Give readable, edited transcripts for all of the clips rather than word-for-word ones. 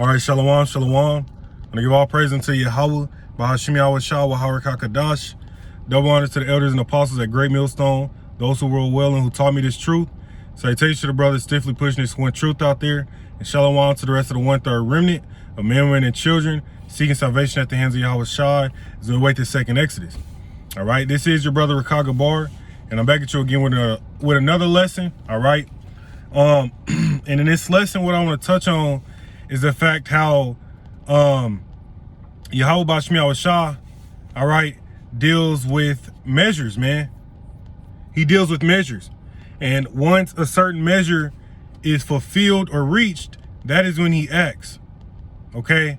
All right, shalom, shalom. I'm gonna give all praise unto Yahweh, Bahashim Yahweh Shah, Wahara Kakadash. Double honor to the elders and apostles at Great Millstone, those who rule well and who taught me this truth. Salutation to the brothers stiffly pushing this one truth out there. And shalom to the rest of the 1/3 remnant of men, women, and children seeking salvation at the hands of Yahweh Shah as we await the second Exodus. All right, this is your brother Rakaga Bar, and I'm back at you again with another lesson. All right, and in this lesson, what I want to touch on is the fact how Yahweh Bashmi Yahweh Shah, all right, deals with measures, man. He deals with measures. And once a certain measure is fulfilled or reached, that is when he acts. Okay?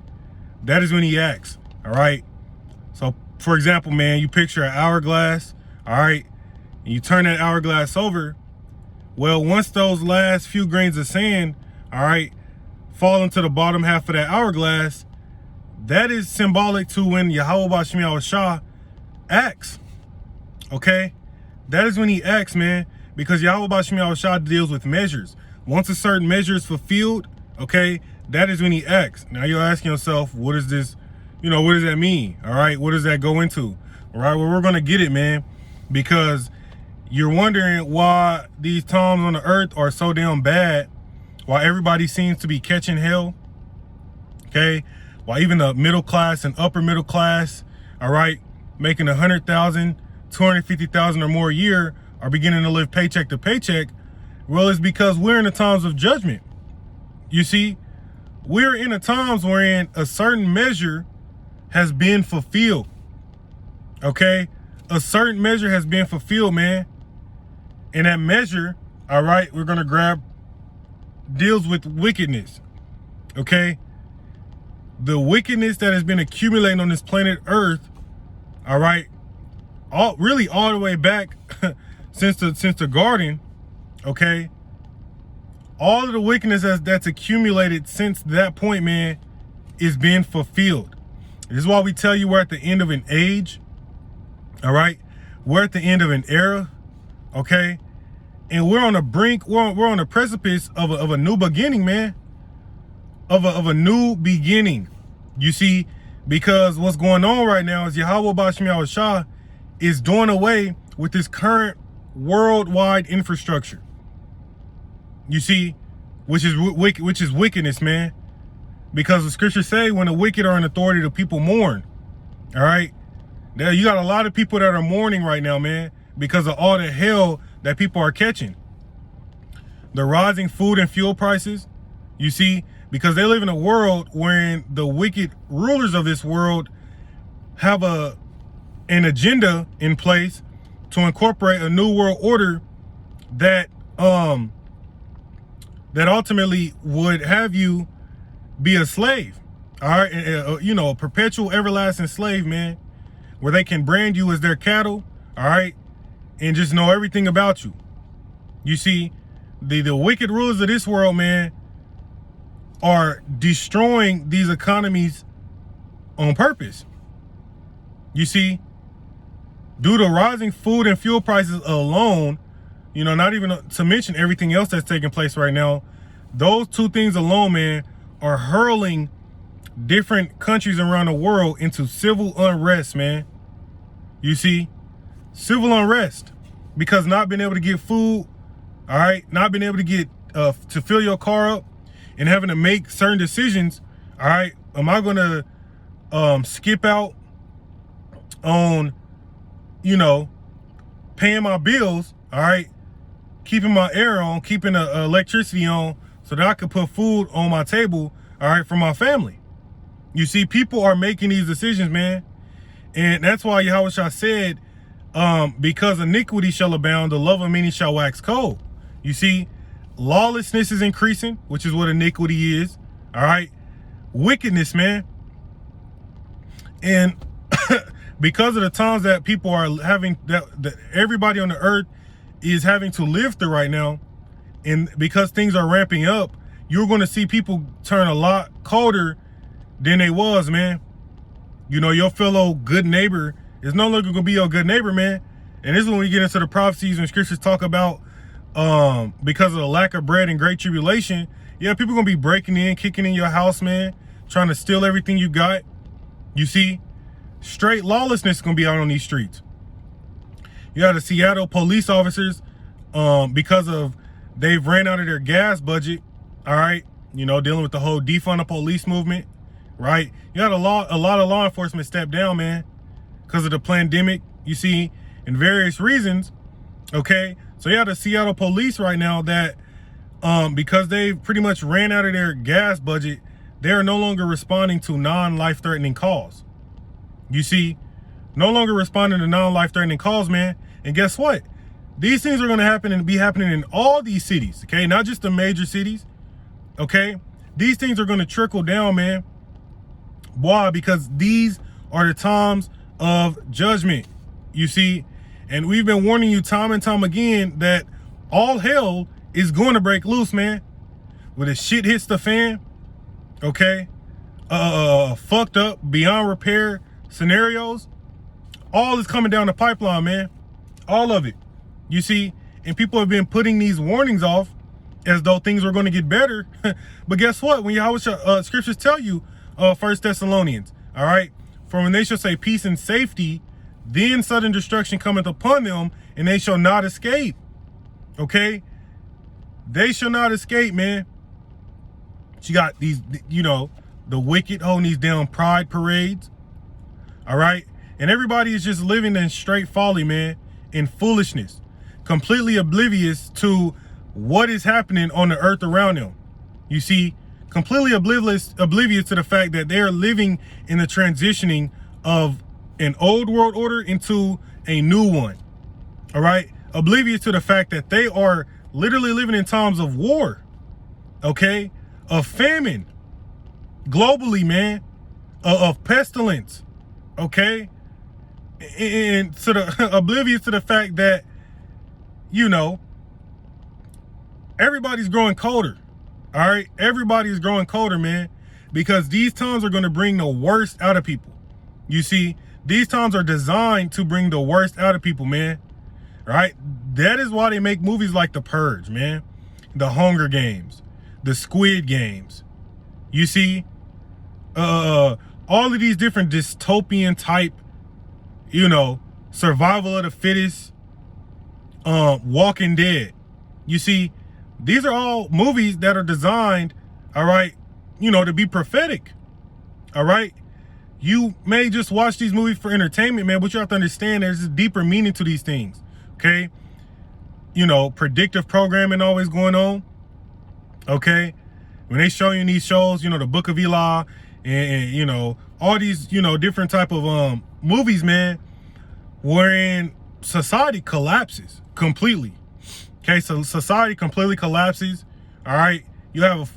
That is when he acts. All right? So, for example, man, you picture an hourglass, all right? And you turn that hourglass over. Well, once those last few grains of sand, all right, fall into the bottom half of that hourglass, that is symbolic to when Yahweh Bashmi Yahweh Shah acts. Okay? That is when he acts, man, because Yahweh Bashmi Yahweh Shah deals with measures. Once a certain measure is fulfilled, okay, that is when he acts. Now you're asking yourself, what is this? You know, what does that mean? All right, what does that go into? All right, well, we're going to get it, man, because you're wondering why these times on the earth are so damn bad, why everybody seems to be catching hell, okay? Why even the middle class and upper middle class, all right, making 100,000, 250,000 or more a year are beginning to live paycheck to paycheck. Well, it's because we're in the times of judgment. You see, we're in the times wherein a certain measure has been fulfilled, okay? A certain measure has been fulfilled, man. And that measure, all right, we're going to grab, deals with wickedness, okay? The wickedness that has been accumulating on this planet Earth, all right, really all the way back since the garden, okay? All of the wickedness that's accumulated since that point, man, is being fulfilled. This is why we tell you we're at the end of an age, all right? We're at the end of an era, okay? And we're on the brink, we're on the precipice of a new beginning, man. Of a new beginning. You see, because what's going on right now is Yahweh Bashmi Yahweh Shah is doing away with this current worldwide infrastructure. You see, which is wickedness, man. Because the scriptures say when the wicked are in authority, the people mourn. All right? Now, you got a lot of people that are mourning right now, man, because of all the hell that people are catching. The rising food and fuel prices, you see, because they live in a world wherein the wicked rulers of this world have an agenda in place to incorporate a new world order that that ultimately would have you be a slave, all right, you know, a perpetual everlasting slave, man, where they can brand you as their cattle, all right, and just know everything about you. You see, the wicked rulers of this world, man, are destroying these economies on purpose. You see, due to rising food and fuel prices alone, you know, not even to mention everything else that's taking place right now, those two things alone, man, are hurling different countries around the world into civil unrest, man. You see, civil unrest, because not being able to get food, all right, not being able to get to fill your car up and having to make certain decisions, all right, am I going to skip out on, you know, paying my bills, all right, keeping my air on, keeping the electricity on so that I could put food on my table, all right, for my family. You see, people are making these decisions, man. And that's why Yahweh Shah said, because iniquity shall abound, the love of many shall wax cold. You see, lawlessness is increasing, which is what iniquity is, all right? Wickedness, man. And because of the times that people are having, that everybody on the earth is having to live through right now, and because things are ramping up, you're going to see people turn a lot colder than they was, man. You know, your fellow good neighbor is no longer going to be your good neighbor, man. And this is when we get into the prophecies and scriptures talk about because of the lack of bread and great tribulation, Yeah, people gonna be breaking in, kicking in your house, man, trying to steal everything you got. You see, straight lawlessness is gonna be out on these streets. You got the Seattle police officers, because of they've ran out of their gas budget. All right, you know, dealing with the whole defund the police movement. Right, you had a lot of law enforcement step down, man, because of the pandemic. You see, and various reasons. Okay, so you have the Seattle police right now that, because they pretty much ran out of their gas budget, they are no longer responding to non-life-threatening calls. You see, no longer responding to non-life-threatening calls, man. And guess what? These things are going to happen and be happening in all these cities, okay? Not just the major cities, okay? These things are going to trickle down, man. Why? Because these are the times of judgment, you see? And we've been warning you time and time again that all hell is going to break loose, man. When the shit hits the fan, okay? Fucked up, beyond repair scenarios, all is coming down the pipeline, man. All of it. You see? And people have been putting these warnings off as though things are going to get better. But guess what? When Yahweh scriptures tell you, 1 Thessalonians, all right? For when they shall say peace and safety, then sudden destruction cometh upon them, and they shall not escape. Okay? They shall not escape, man. You got these, you know, the wicked holding these damn pride parades. All right? And everybody is just living in straight folly, man, in foolishness, completely oblivious to what is happening on the earth around them. You see, completely oblivious to the fact that they are living in the transitioning of an old world order into a new one. All right? Oblivious to the fact that they are literally living in times of war, okay? Of famine, globally, man, of pestilence, okay? And sort of oblivious to the fact that, you know, everybody's growing colder. All right, everybody's growing colder, man, because these times are going to bring the worst out of people. You see, these times are designed to bring the worst out of people, man. All right, that is why they make movies like The Purge, man, The Hunger Games, The Squid Games. You see, all of these different dystopian type, you know, survival of the fittest, Walking Dead. You see, these are all movies that are designed, all right, you know, to be prophetic, all right? You may just watch these movies for entertainment, man, but you have to understand there's a deeper meaning to these things, okay? You know, predictive programming always going on, okay? When they show you in these shows, you know, the Book of Eli and you know, all these, you know, different type of movies, man, wherein society collapses completely. Okay, so society completely collapses. All right, you have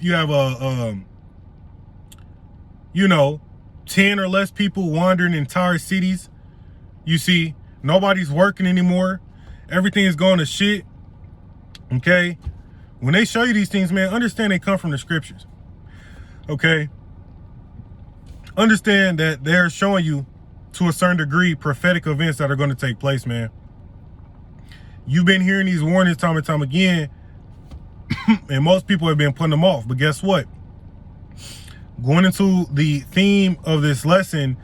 you know, 10 or less people wandering entire cities. You see, nobody's working anymore. Everything is going to shit. Okay, when they show you these things, man, understand they come from the scriptures. Okay, understand that they're showing you, to a certain degree, prophetic events that are going to take place, man. You've been hearing these warnings time and time again, and most people have been putting them off. But guess what? Going into the theme of this lesson,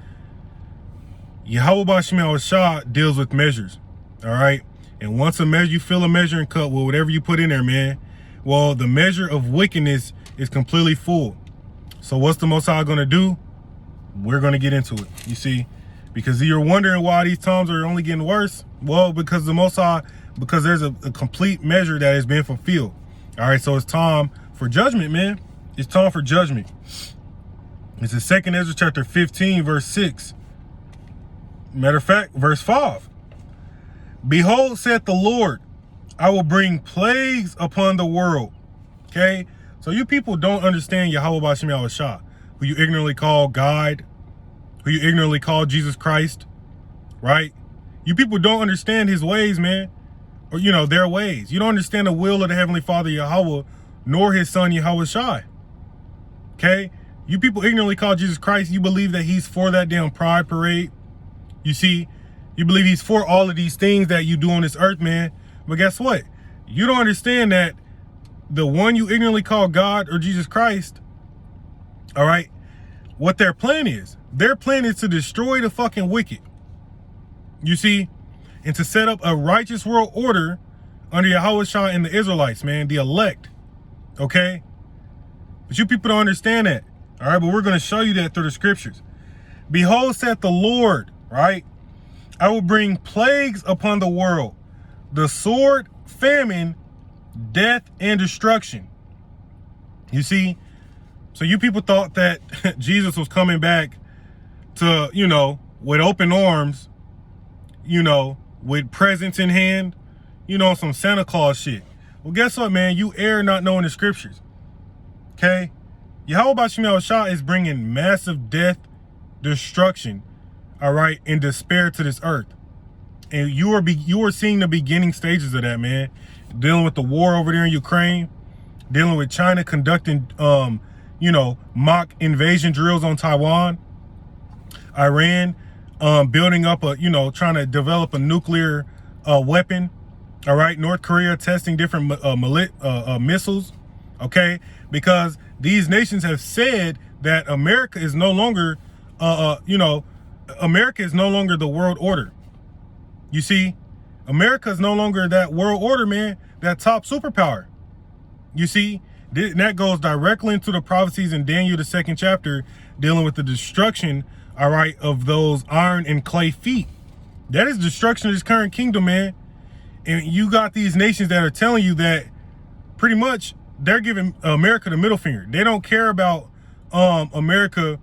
Yahweh B'Shem Yahushua deals with measures, all right? And once a measure, you fill a measuring cup with whatever you put in there, man. Well, the measure of wickedness is completely full. So what's the Most High going to do? We're going to get into it, you see? Because you're wondering why these times are only getting worse. Well, because the Most High, because there's a complete measure that has been fulfilled. All right, so it's time for judgment, man. It's time for judgment. It's in 2nd Esdras chapter 15, verse 6. Matter of fact, verse 5. Behold, saith the Lord, I will bring plagues upon the world. Okay? So you people don't understand Yahweh B'Shem Yahushua, who you ignorantly call God, who you ignorantly call Jesus Christ, right? You people don't understand his ways, man. Or, you know, their ways. You don't understand the will of the Heavenly Father, Yahweh, nor his son, Yahweh Shai. Okay? You people ignorantly call Jesus Christ. You believe that he's for that damn pride parade. You see, you believe he's for all of these things that you do on this earth, man. But guess what? You don't understand that the one you ignorantly call God or Jesus Christ, all right, what their plan is to destroy the fucking wicked. You see, and to set up a righteous world order under Yahushua and the Israelites, man, the elect. Okay? But you people don't understand that. All right, but we're going to show you that through the scriptures. Behold, saith the Lord, right? I will bring plagues upon the world, the sword, famine, death, and destruction. You see? So you people thought that Jesus was coming back to, you know, with open arms, you know, with presents in hand, you know, some Santa Claus shit. Well, guess what, man? You err not knowing the scriptures. Okay? Yahweh Shah is bringing massive death, destruction, all right, and despair to this earth. And you are seeing the beginning stages of that, man. Dealing with the war over there in Ukraine, dealing with China conducting, you know, mock invasion drills on Taiwan, Iran, building up a, you know, trying to develop a nuclear weapon. All right, North Korea testing different missiles. Okay, because these nations have said that America is no longer, you know, America is no longer the world order. You see, America is no longer that world order, man, that top superpower. You see, that goes directly into the prophecies in Daniel, the 2nd chapter, dealing with the destruction, all right, of those iron and clay feet. That is destruction of this current kingdom, man. And you got these nations that are telling you that pretty much they're giving America the middle finger. They don't care about America,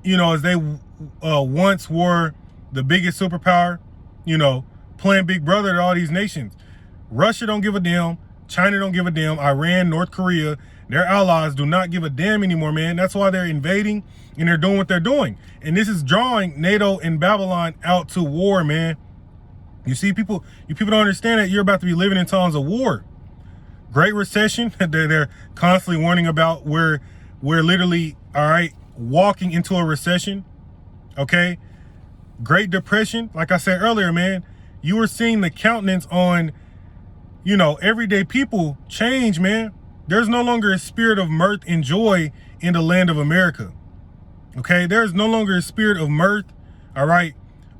you know, as they once were the biggest superpower, you know, playing big brother to all these nations. Russia don't give a damn. China don't give a damn. Iran, North Korea, their allies do not give a damn anymore, man. That's why they're invading and they're doing what they're doing. And this is drawing NATO and Babylon out to war, man. You see, you people don't understand that you're about to be living in times of war. Great recession, they're constantly warning about where we're literally, all right, walking into a recession, okay? Great Depression, like I said earlier, man, you were seeing the countenance on, you know, everyday people change, man. There's no longer a spirit of mirth and joy in the land of America, okay? There's no longer a spirit of mirth, all right,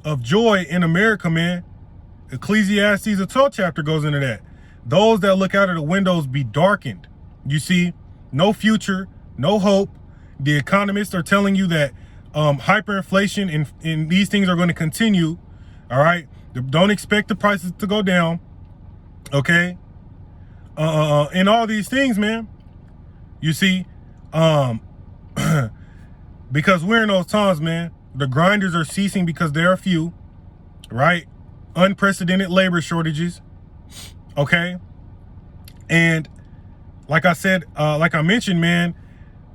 of joy in America, man. Ecclesiastes, the 12th chapter goes into that. Those that look out of the windows be darkened. You see, no future, no hope. The economists are telling you that hyperinflation and these things are going to continue. All right. Don't expect the prices to go down. Okay. And all these things, man. You see, because we're in those times, man. The grinders are ceasing because there are few, right? Unprecedented labor shortages. Okay. And like I said, like I mentioned, man,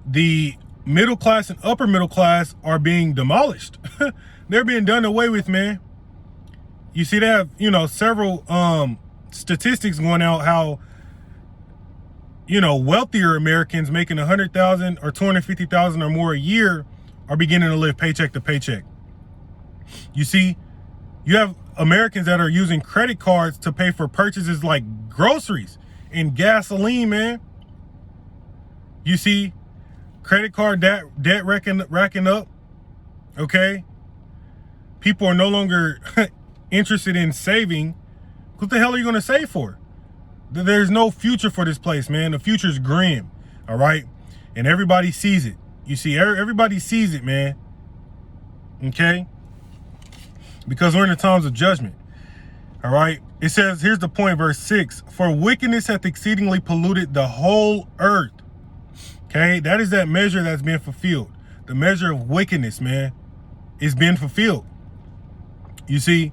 the middle class and upper middle class are being demolished. They're being done away with, man. You see, they have, you know, several statistics going out how, you know, wealthier Americans making 100,000 or 250,000 or more a year are beginning to live paycheck to paycheck. You see, you have Americans that are using credit cards to pay for purchases like groceries and gasoline, man. You see, credit card debt racking up. Okay. People are no longer interested in saving. What the hell are you going to save for? There's no future for this place, man. The future's grim. All right. And everybody sees it. You see, everybody sees it, man. Okay. Because we're in the times of judgment. All right. It says, here's the point, verse 6. For wickedness hath exceedingly polluted the whole earth. Okay. That is that measure that's been fulfilled. The measure of wickedness, man, is being fulfilled. You see,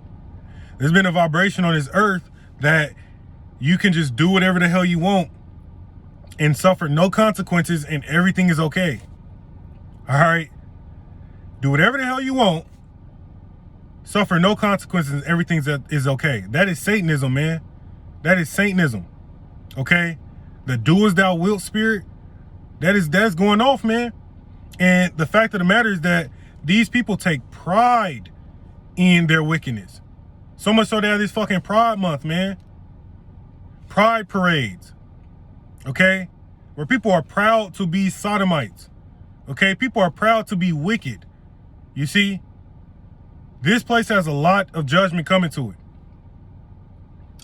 there's been a vibration on this earth that you can just do whatever the hell you want and suffer no consequences and everything is okay. All right. Do whatever the hell you want. Suffer no consequences and everything is okay. That is Satanism, man. That is Satanism. Okay. The do as thou wilt spirit. That's going off, man. And the fact of the matter is that these people take pride in their wickedness. So much so they have this fucking Pride Month, man. Pride parades. okay? Where people are proud to be sodomites, okay? People are proud to be wicked. You see, this place has a lot of judgment coming to it.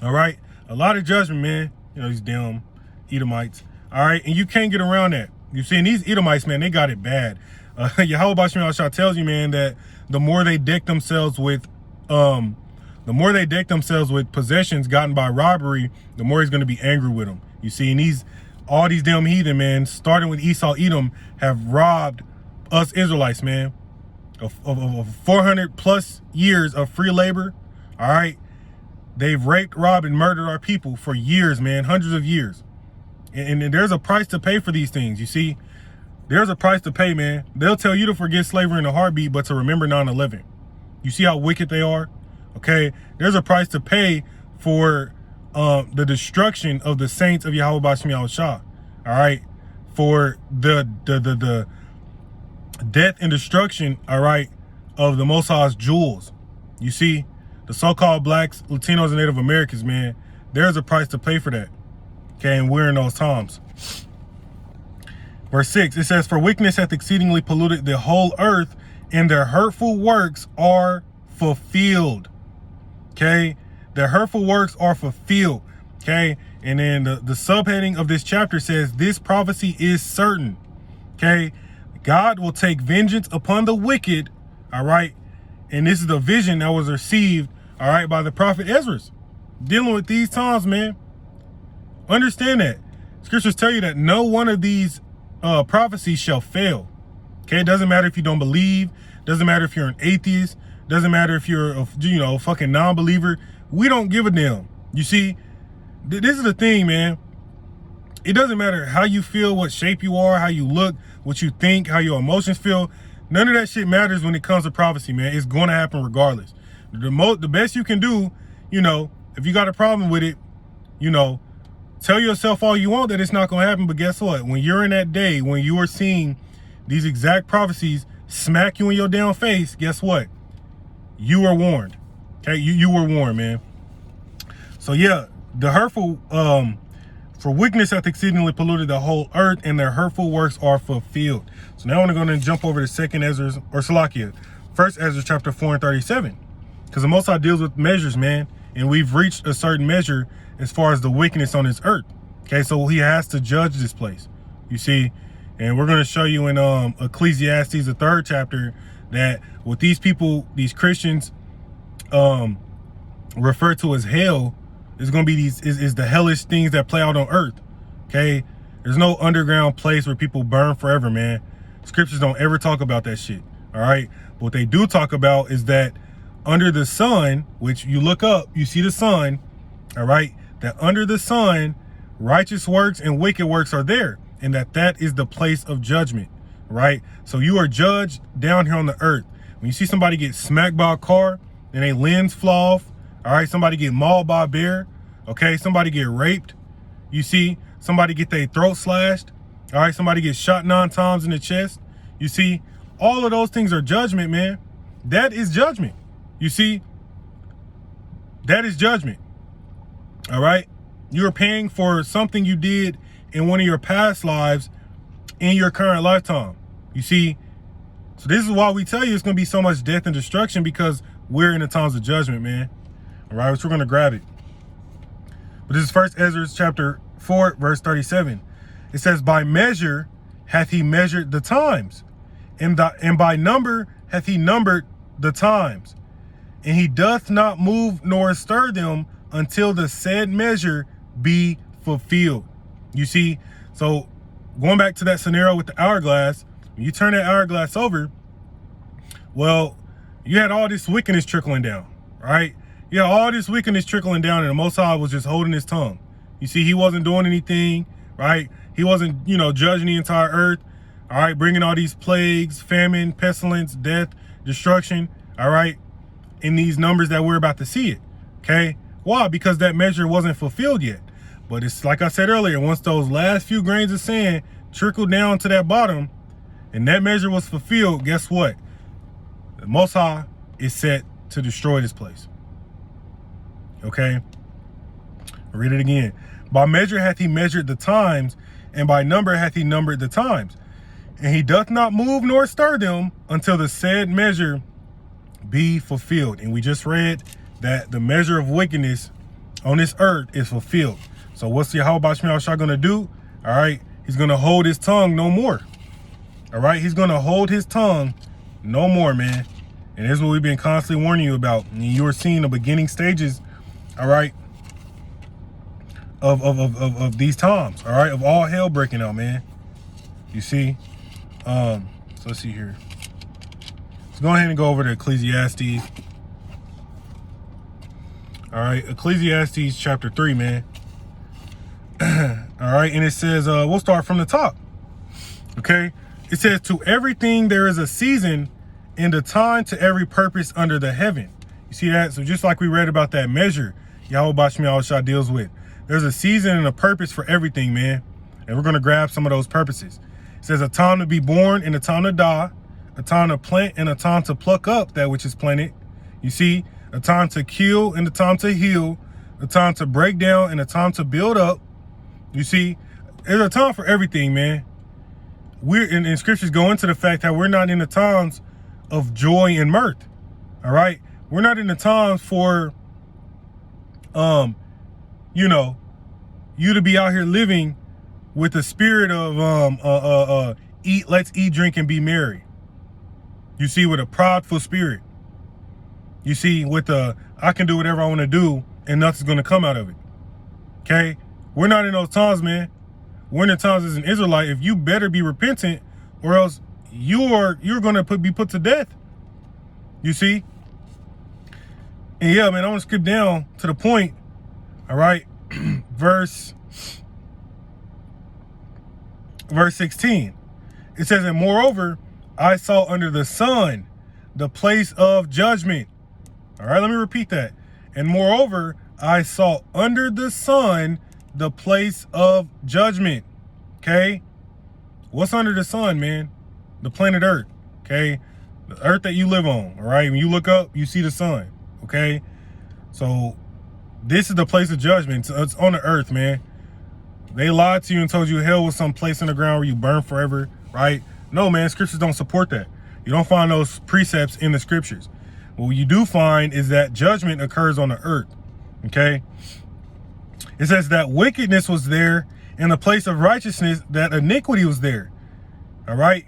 All right? A lot of judgment, man. You know, these damn Edomites. All right? And you can't get around that. You see, and these Edomites, man, they got it bad. Yahweh Bashim Al-Shah tells you, man, that the more they deck themselves with possessions gotten by robbery, the more he's going to be angry with them. You see, and all these damn heathen, man, starting with Esau, Edom, have robbed us Israelites, man, of 400 plus years of free labor. All right. They've raped, robbed, and murdered our people for years, man, hundreds of years. And there's a price to pay for these things. You see, there's a price to pay, man. They'll tell you to forget slavery in a heartbeat, but to remember 9/11. You see how wicked they are? Okay. There's a price to pay for the destruction of the saints of Yahweh Bashim Yahushua. All right. For the death and destruction, all right, of the Most High's jewels. You see, the so-called blacks, Latinos, and Native Americans, man, there's a price to pay for that. Okay, and we're in those times. Verse 6, it says, "For wickedness hath exceedingly polluted the whole earth, and their hurtful works are fulfilled." Okay, their hurtful works are fulfilled. Okay, and then the subheading of this chapter says, "This prophecy is certain." Okay, God will take vengeance upon the wicked. All right, and this is the vision that was received, all right, by the prophet Esdras, dealing with these times, man. Understand that. Scriptures tell you that no one of these prophecies shall fail. Okay, it doesn't matter if you don't believe. Doesn't matter if you're an atheist. Doesn't matter if you're a fucking non-believer. We don't give a damn. You see, this is the thing, man. It doesn't matter how you feel, what shape you are, how you look, what you think, how your emotions feel. None of that shit matters when it comes to prophecy, man. It's going to happen regardless. The best you can do, if you got a problem with it, tell yourself all you want that it's not going to happen. But guess what? When you're in that day, when you are seeing these exact prophecies smack you in your damn face, guess what? You are warned. Okay, you were warned, man. So yeah, the hurtful, for wickedness hath exceedingly polluted the whole earth, and their hurtful works are fulfilled. So now I'm going to jump over to 2nd Esdras, or Salakia, 1st Esdras chapter 4 and 37. Because the Most High deals with measures, man. And we've reached a certain measure as far as the wickedness on this earth. Okay, so he has to judge this place. You see, and we're going to show you in Ecclesiastes, the 3rd chapter, that what these people, these Christians, refer to as hell, is going to be is the hellish things that play out on earth. Okay, there's no underground place where people burn forever, man. Scriptures don't ever talk about that shit. All right, but what they do talk about is that under the sun, which you look up, you see the sun. All right, that under the sun, righteous works and wicked works are there, and that is the place of judgment. Right, so you are judged down here on the earth. When you see somebody get smacked by a car and a lens fly off, all right, somebody get mauled by a bear, okay, somebody get raped, you see, somebody get their throat slashed, all right, somebody gets shot 9 times in the chest, you see, all of those things are judgment, man. That is judgment. You see, that is judgment. All right, you're paying for something you did in one of your past lives in your current lifetime. You see, so this is why we tell you it's going to be so much death and destruction, because we're in the times of judgment, man. All right, so we're going to grab it. But this is 1st Esdras chapter 4, verse 37. It says, "By measure hath he measured the times, and by number hath he numbered the times. And he doth not move nor stir them until the said measure be fulfilled." You see, so going back to that scenario with the hourglass, when you turn that hourglass over, well, you had all this wickedness trickling down, right? You had all this wickedness trickling down, and the Most High was just holding his tongue. You see, he wasn't doing anything, right? He wasn't, judging the entire earth, all right, bringing all these plagues, famine, pestilence, death, destruction, all right, in these numbers that we're about to see it, okay? Why? Because that measure wasn't fulfilled yet. But it's like I said earlier, once those last few grains of sand trickled down to that bottom and that measure was fulfilled, guess what? The Most High is set to destroy this place. Okay? I'll read it again. By measure hath he measured the times, and by number hath he numbered the times. And he doth not move nor stir them until the said measure be fulfilled. And we just read that the measure of wickedness on this earth is fulfilled. So what's Yahweh Shai going to do? All right, he's going to hold his tongue no more. All right, he's going to hold his tongue no more, man. And this is what we've been constantly warning you about. And you are seeing the beginning stages, all right, of these times, all right, of all hell breaking out, man. You see? So let's see here. Let's go ahead and go over to Ecclesiastes. All right, Ecclesiastes chapter 3, man. All right, and it says, we'll start from the top. Okay, it says, to everything there is a season and a time to every purpose under the heaven. You see that? So just like we read about that measure Yahweh Shai deals with, there's a season and a purpose for everything, man. And we're going to grab some of those purposes. It says a time to be born and a time to die, a time to plant and a time to pluck up that which is planted. You see, a time to kill and a time to heal, a time to break down and a time to build up. You see, there's a time for everything, man. We're in scriptures go into the fact that we're not in the times of joy and mirth. All right. We're not in the times for, you know, you to be out here living with the spirit of let's eat, drink, and be merry. You see, with a prideful spirit. You see, with the I can do whatever I want to do and nothing's going to come out of it. Okay, we're not in those times, man. We're in the times as an Israelite. If you better be repentant, or else you're going to be put to death. You see. And yeah, man, I want to skip down to the point. All right. verse 16. It says, and moreover, I saw under the sun the place of judgment. All right, let me repeat that. And moreover, I saw under the sun the place of judgment. Okay. What's under the sun, man? The planet Earth. Okay. The earth that you live on. All right. When you look up, you see the sun. Okay. So this is the place of judgment. It's on the earth, man. They lied to you and told you hell was some place in the ground where you burn forever, right? No, man, scriptures don't support that. You don't find those precepts in the scriptures. What you do find is that judgment occurs on the earth, okay? It says that wickedness was there in the place of righteousness, that iniquity was there, all right?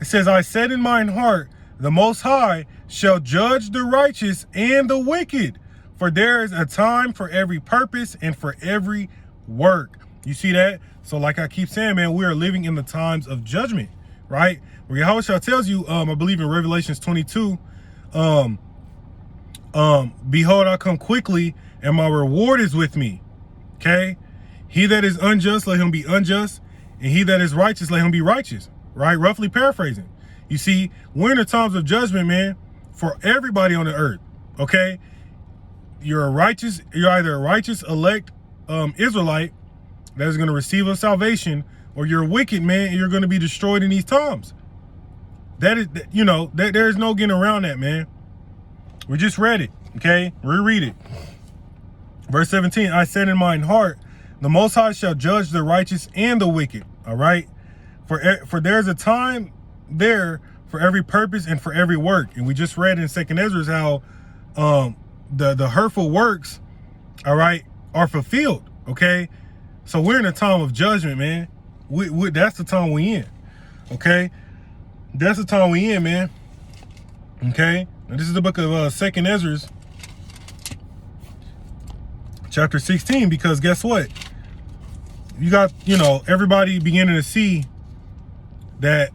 It says, I said in mine heart, the Most High shall judge the righteous and the wicked, for there is a time for every purpose and for every work. You see that? So like I keep saying, man, we are living in the times of judgment, right? Where Yahweh tells you, I believe in Revelations 22, behold, I come quickly and my reward is with me. Okay. He that is unjust, let him be unjust. And he that is righteous, let him be righteous. Right? Roughly paraphrasing. You see, we're in the times of judgment, man, for everybody on the earth. Okay. You're either a righteous elect Israelite that is going to receive a salvation, or you're a wicked man and you're going to be destroyed in these times. That is, you know, that there is no getting around that, man. We just read it. Okay. Reread it. Verse 17, I said in mine heart, the Most High shall judge the righteous and the wicked. All right. For there's a time there for every purpose and for every work. And we just read in 2nd Esdras how the hurtful works, all right, are fulfilled. Okay. So we're in a time of judgment, man. That's the time we in. Okay. That's the time we in, man. Okay. Now, this is the book of 2nd Esdras, chapter 16, because guess what? You got, you know, everybody beginning to see that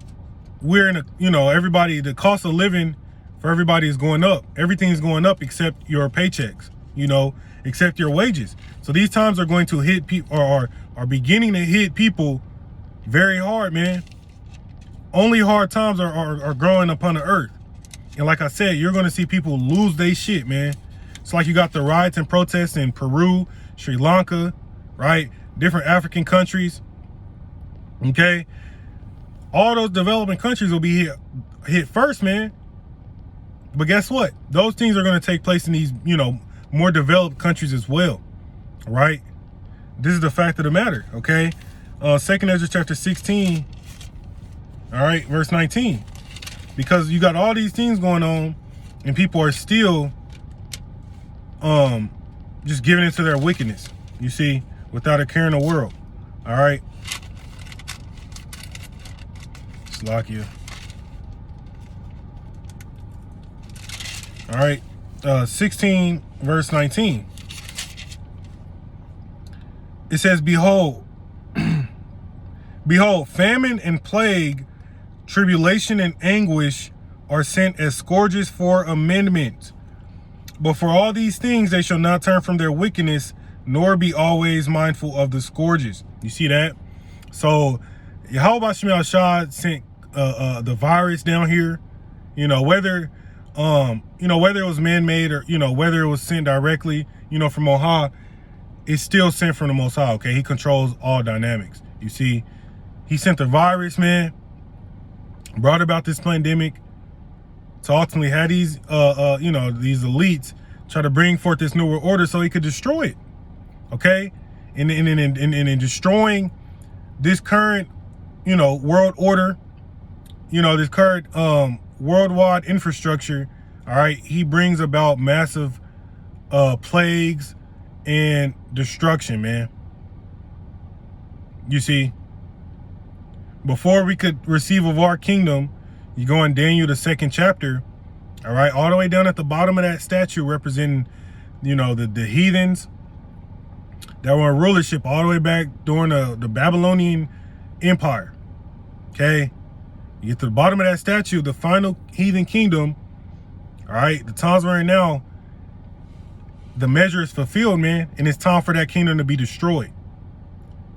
we're in a, you know, everybody, the cost of living for everybody is going up. Everything is going up except your paychecks, you know, except your wages. So these times are going to hit people, or are beginning to hit people very hard, man. Only hard times are growing upon the earth. And like I said, you're going to see people lose their shit, man. It's like you got the riots and protests in Peru, Sri Lanka, right? Different African countries. Okay. All those developing countries will be hit first, man. But guess what? Those things are going to take place in these, you know, more developed countries as well. Right. This is the fact of the matter, okay? 2nd Esdras chapter 16, all right, verse 19. Because you got all these things going on and people are still just giving into their wickedness, you see, without a care in the world, all right? Slakia. All right, 16 verse 19. It says, behold, behold, famine and plague, tribulation and anguish are sent as scourges for amendment. But for all these things they shall not turn from their wickedness, nor be always mindful of the scourges. You see that? So Yahweh Shema Shah sent the virus down here, whether whether it was man-made or whether it was sent directly from Moha, it's still sent from the Most High. Okay, he controls all dynamics. You see, he sent the virus, man, brought about this pandemic to ultimately have these these elites try to bring forth this new world order so he could destroy it. Okay, and in destroying this current world order, this current worldwide infrastructure, all right, he brings about massive plagues and destruction, man. You see, before we could receive of our kingdom, you go in Daniel, the 2nd chapter, all right, all the way down at the bottom of that statue representing, the heathens that were in rulership all the way back during the Babylonian Empire. Okay, you get to the bottom of that statue, the final heathen kingdom, all right, the times we're in now, the measure is fulfilled, man, and it's time for that kingdom to be destroyed.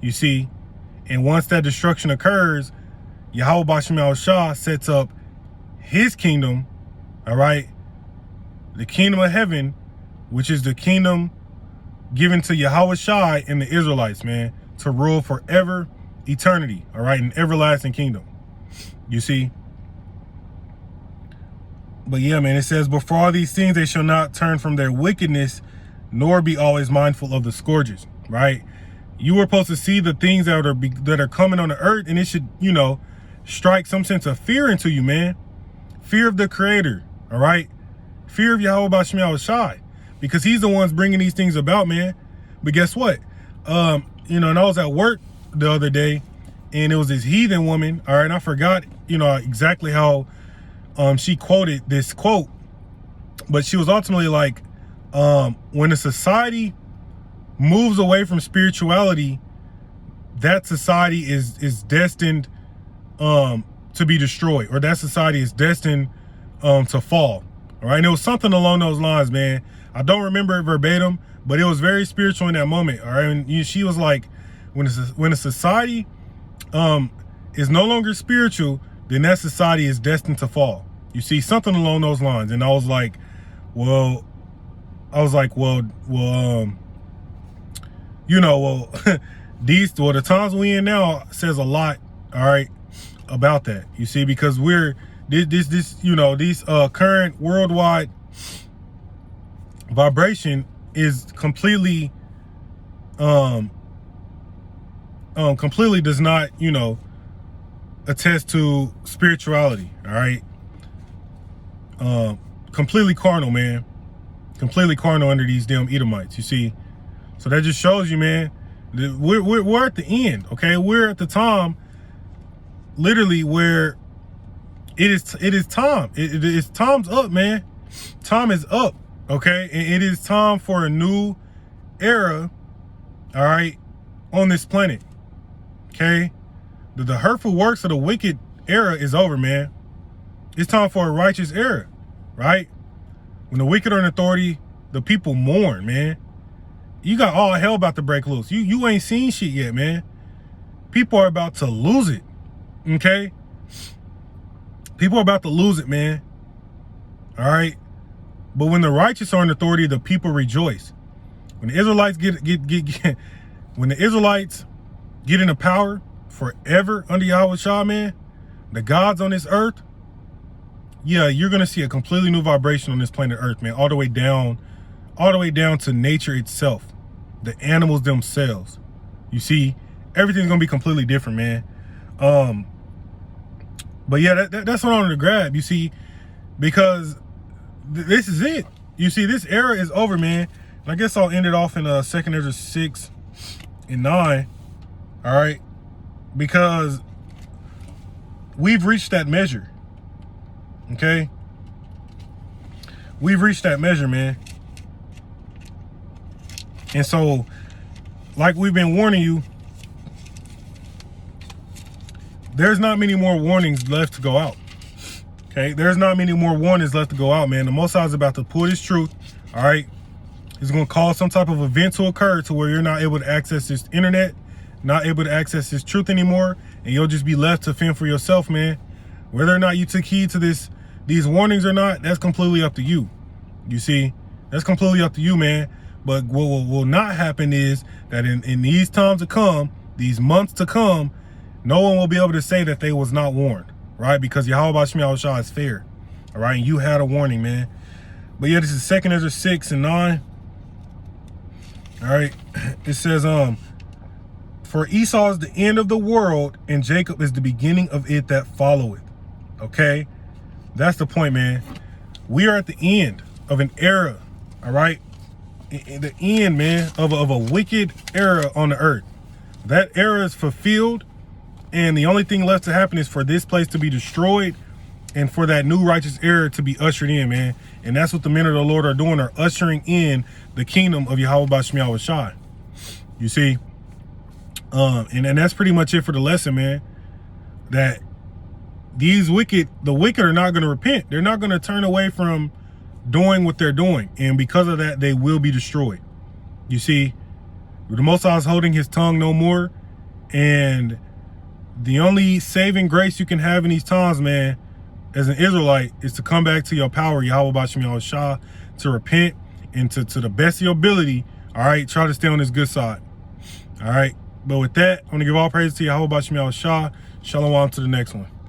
You see, and once that destruction occurs, Yahweh Bashim Shah sets up his kingdom, all right, the kingdom of heaven, which is the kingdom given to Yahweh Shai and the Israelites, man, to rule forever, eternity, all right, an everlasting kingdom. You see? But yeah, man, it says, but for all these things they shall not turn from their wickedness, nor be always mindful of the scourges, right? You were supposed to see the things that are coming on the earth, and it should, strike some sense of fear into you, man. Fear of the Creator, all right? Fear of Yahweh Bashim Shai, because he's the one's bringing these things about, man. But guess what? And I was at work the other day, and it was this heathen woman, all right, and I forgot, exactly how she quoted this quote, but she was ultimately like, when a society moves away from spirituality, that society is destined to be destroyed, or that society is destined to fall. All right, and it was something along those lines, man. I don't remember it verbatim, but it was very spiritual in that moment. All right, and she was like, when a society is no longer spiritual, then that society is destined to fall. You see, something along those lines. And I was like, well, the times we in now says a lot, all right, about that. You see, because these current worldwide vibration is completely does not, attest to spirituality, all right? Completely carnal, man. Completely carnal under these damn Edomites, you see? So that just shows you, man, that we're at the end, okay? We're at the time, literally, where it is time. It is time's up, man. Time is up, okay? And it is time for a new era, all right, on this planet, okay? The hurtful works of the wicked era is over, man. It's time for a righteous era, right? When the wicked are in authority, the people mourn, man. You got all hell about to break loose. You ain't seen shit yet, man. People are about to lose it, okay? People are about to lose it, man. All right? But when the righteous are in authority, the people rejoice. When the Israelites when the Israelites get into power forever under Yahweh Shah, man, the gods on this earth, yeah, you're gonna see a completely new vibration on this planet Earth, man, all the way down to nature itself, the animals themselves. You see, everything's gonna be completely different, man. But yeah, that's what I wanted to grab. You see, because this is it. You see, this era is over, man. And I guess I'll end it off in 2 Esdras 6 and 9. All right, because we've reached that measure. Okay, we've reached that measure, man. And so, like we've been warning you, there's not many more warnings left to go out. Okay, there's not many more warnings left to go out, man. The Most High is about to pull this truth. All right, he's going to cause some type of event to occur to where you're not able to access this internet, not able to access this truth anymore, and you'll just be left to fend for yourself, man. Whether or not you took heed to these warnings or not, that's completely up to you. You see, that's completely up to you, man. But what will not happen is that in these times to come, these months to come, no one will be able to say that they was not warned, right? Because Yahweh Shem Yahushua is fair, all right? And you had a warning, man. But yeah, this is 2 Esdras 6 and 9. All right, it says, for Esau is the end of the world, and Jacob is the beginning of it that followeth. Okay, that's the point, man. We are at the end of an era, all right? The end, man, of a wicked era on the earth. That era is fulfilled, and the only thing left to happen is for this place to be destroyed and for that new righteous era to be ushered in, man. And that's what the men of the Lord are doing, are ushering in the kingdom of Yahweh Shem Yahushua. You see, and that's pretty much it for the lesson, man. That the wicked are not going to repent. They're not going to turn away from doing what they're doing, and because of that, they will be destroyed. You see, the Most High is holding his tongue no more, and the only saving grace you can have in these times, man, as an Israelite, is to come back to your power, Yahweh Shem Yahushua, to repent, and to the best of your ability, all right, try to stay on his good side. All right, but with that, I want to give all praise to Yahweh Shem Yahushua. Shalom to the next one.